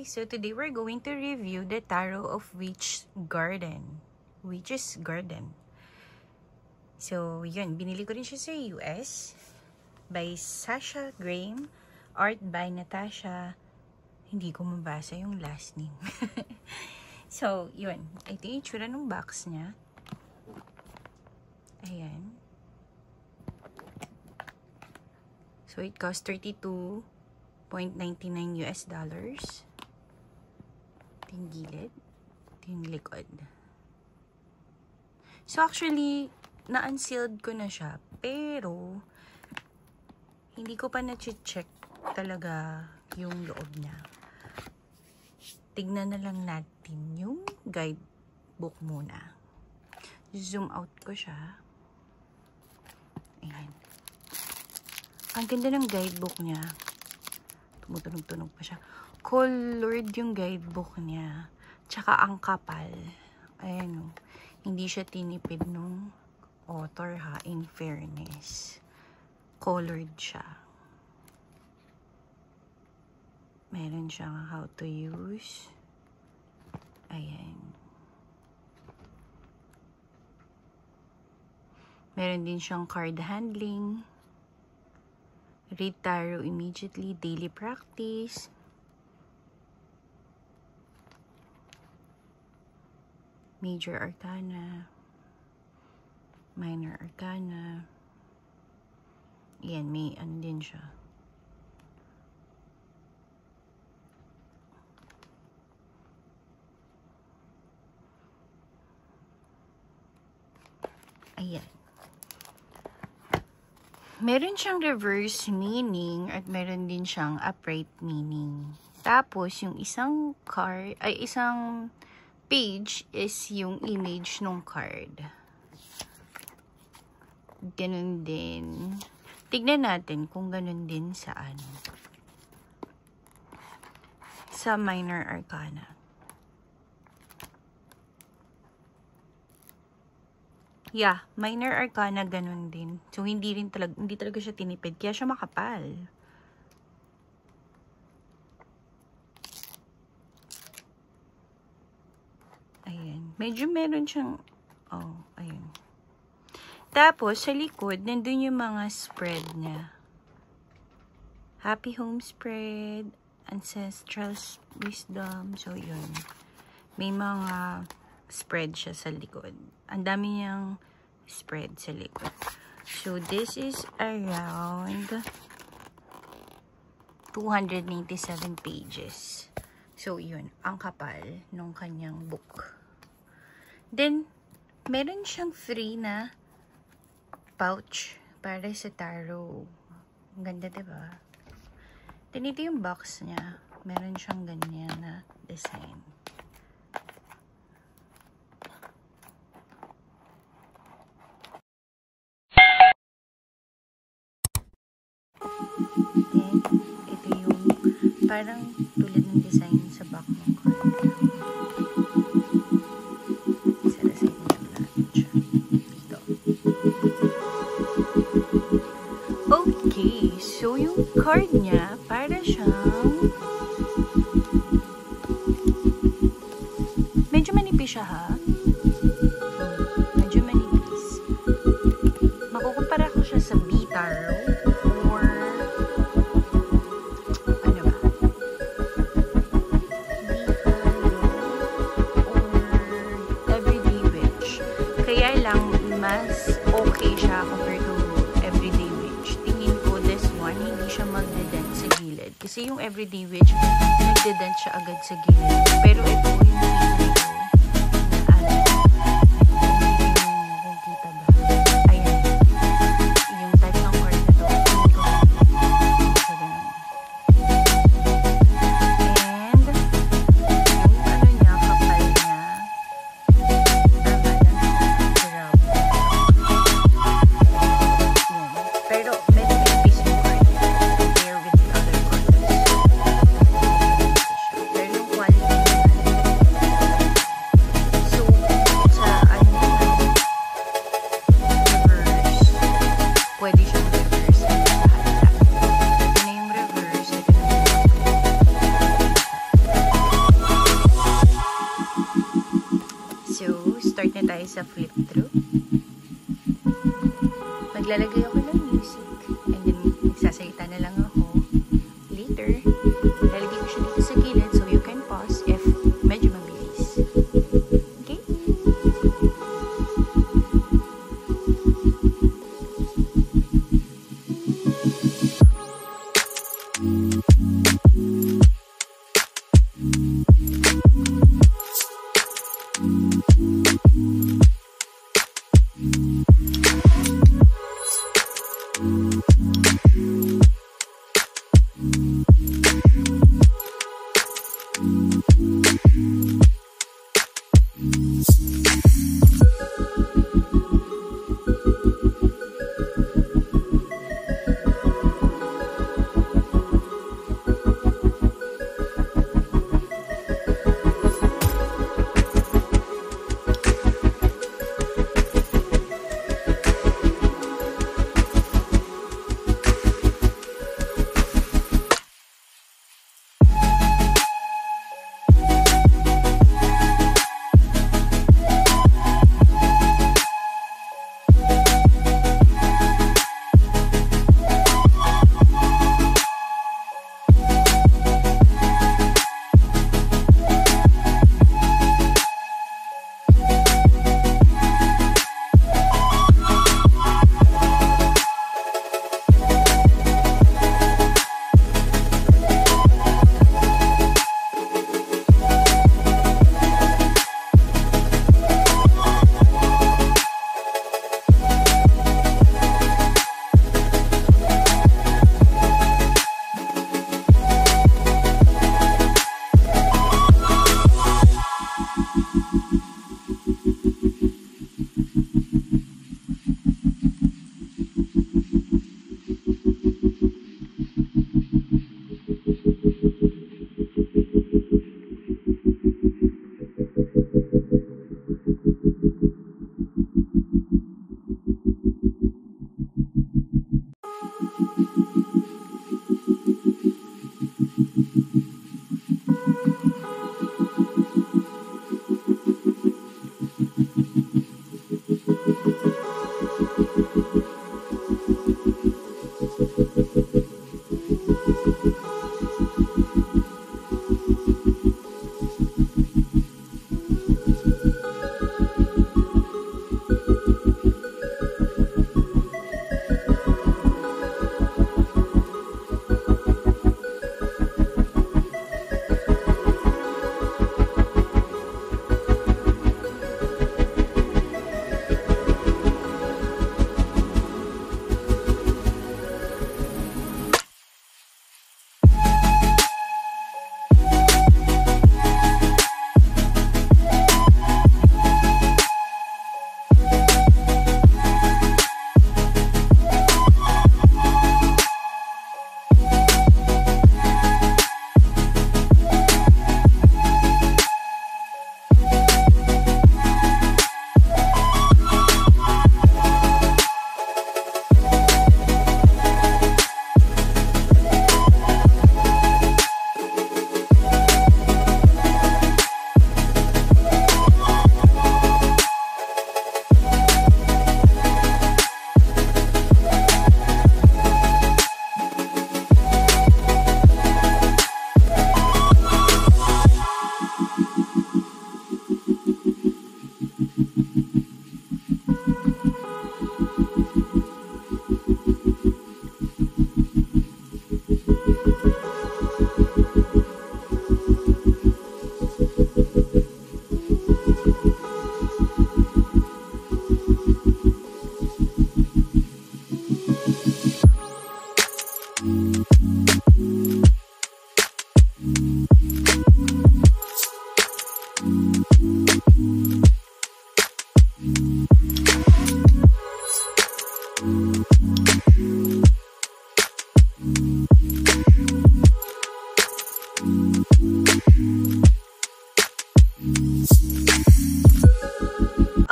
So today we're going to review the Tarot of Witch's Garden. So yun, binili ko rin siya sa US by Sasha Graham, art by Natasha. Hindi ko mabasa yung last name. So yun, ito yung itsura ng box niya. Ayan. So it cost $32.99 US dollars. Ito yung gilid. Ito yung likod. So actually, na-unsealed ko na siya. Pero, hindi ko pa na-check talaga yung loob niya. Tignan na lang natin yung guidebook muna. Zoom out ko siya. Ayan. Ang ganda ng guidebook niya. Tumutunog-tunog pa siya. Colored yung guidebook niya. Tsaka ang kapal. Ayan o. Hindi siya tinipid nung author ha. In fairness. Colored siya. Meron siyang how to use. Ayan. Meron din siyang card handling. Read tarot immediately. Daily practice. Major Arcana, Minor Arcana. Yan, may ano din siya. Ayan. Meron siyang reverse meaning at meron din siyang upright meaning. Tapos, yung isang card, ay isang page is yung image ng card. Ganun din. Tignan natin kung ganun din sa ano. Sa Minor Arcana. Yeah, Minor Arcana ganun din. So hindi talaga siya tinipid, kaya siya makapal. Ayan. Medyo meron siyang, oh, ayun. Tapos, sa likod, nandun yung mga spread niya. Happy Home Spread, Ancestral Wisdom. So, yun. May mga spread siya sa likod. Ang dami niyang spread sa likod. So, this is around 297 pages. So, yun. Ang kapal nung kanyang book. Then, meron siyang free na pouch para sa tarot. Ang ganda, diba? Then, ito yung box niya. Meron siyang ganyan na design. Then, ito yung parang tulad ng design sa back ng card. Isa-side na natin siya. Ito. Okay, so yung card niya, para siyang medyo manipis siya ha. Medyo manipis. Makukumpara ko siya sa B-Tarot. Mas okay siya compared to Everyday Witch. Tingin ko this one, hindi siya magdedent sa gilid. Kasi yung Everyday Witch, nagdedent siya agad sa gilid. Pero ito yung tayo sa flip through. Maglalagay ako ng music. And then, nagsasalita na lang ako. Later, lalagay ko siya dito sa gilid so you can pause if medyo mabilis. Okay?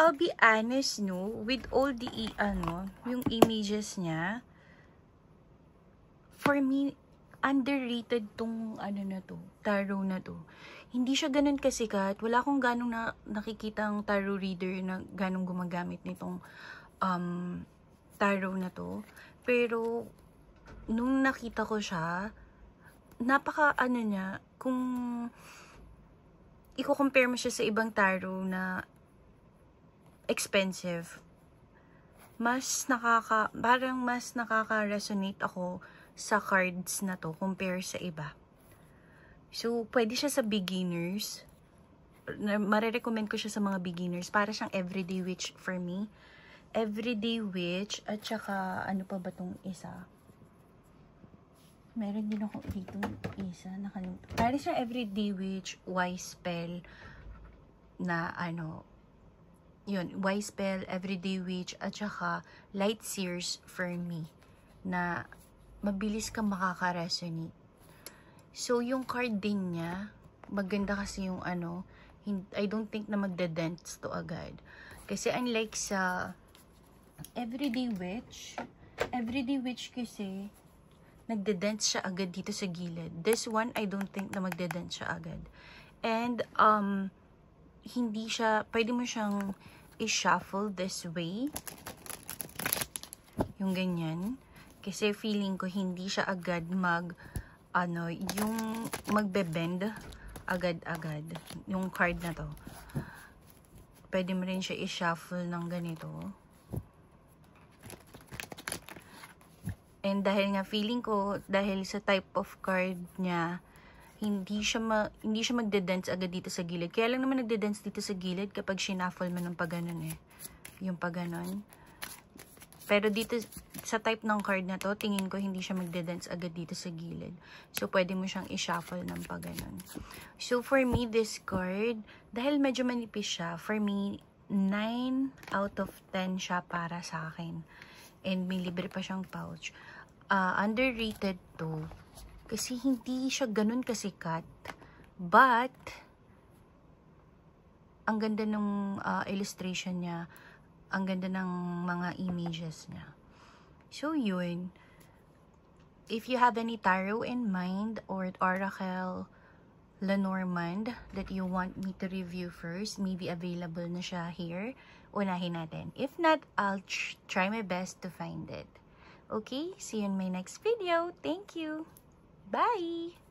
I'll be honest, no, with all the, yung images niya, for me, underrated tong ano na to, tarot na to. Hindi siya ganun kasikat. Wala akong ganong nakikitang tarot reader na ganong gumagamit nitong tarot na to. Pero, nung nakita ko siya, napaka ano niya, kung i-compare mo siya sa ibang tarot na expensive, parang mas nakaka-resonate ako sa cards na to compare sa iba. So, pwede siya sa beginners. Marirecommend ko siya sa mga beginners. Para siyang everyday witch for me. Everyday witch. At saka, ano pa ba tong isa? Meron din ako dito isa. Nakalimutan. Para siyang everyday witch, wise spell na ano, yun, wise spell, everyday witch, at saka light seers for me. Na mabilis kang makaka-resonate. So, yung card din niya, maganda kasi yung ano, I don't think na magde-dents to agad. Kasi unlike sa everyday witch kasi, nagde-dents siya agad dito sa gilid. This one, I don't think na magde-dents siya agad. And, hindi siya, pwede mo siyang i-shuffle this way. Yung ganyan. Kasi feeling ko hindi siya agad yung magbe-bend agad-agad. Yung card na to. Pwede mo rin siya i-shuffle ng ganito. And dahil nga feeling ko, dahil sa type of card niya, hindi siya magde-dance agad dito sa gilid. Kaya lang naman nagde-dance dito sa gilid kapag shuffle mo ng paganon eh. Yung paganon. Pero dito, sa type ng card na to, tingin ko hindi siya magde-dance agad dito sa gilid. So, pwede mo siyang i-shuffle ng paganon. So, for me, this card, dahil medyo manipis siya, for me, 9 out of 10 siya para sa akin. And may libre pa siyang pouch. Underrated to. Kasi hindi siya ganun kasikat. But, ang ganda ng illustration niya. Ang ganda ng mga images niya. So, yun. If you have any tarot in mind or oracle Lenormand that you want me to review first, maybe available na siya here, unahin natin. If not, I'll try my best to find it. Okay? See you in my next video. Thank you. Bye!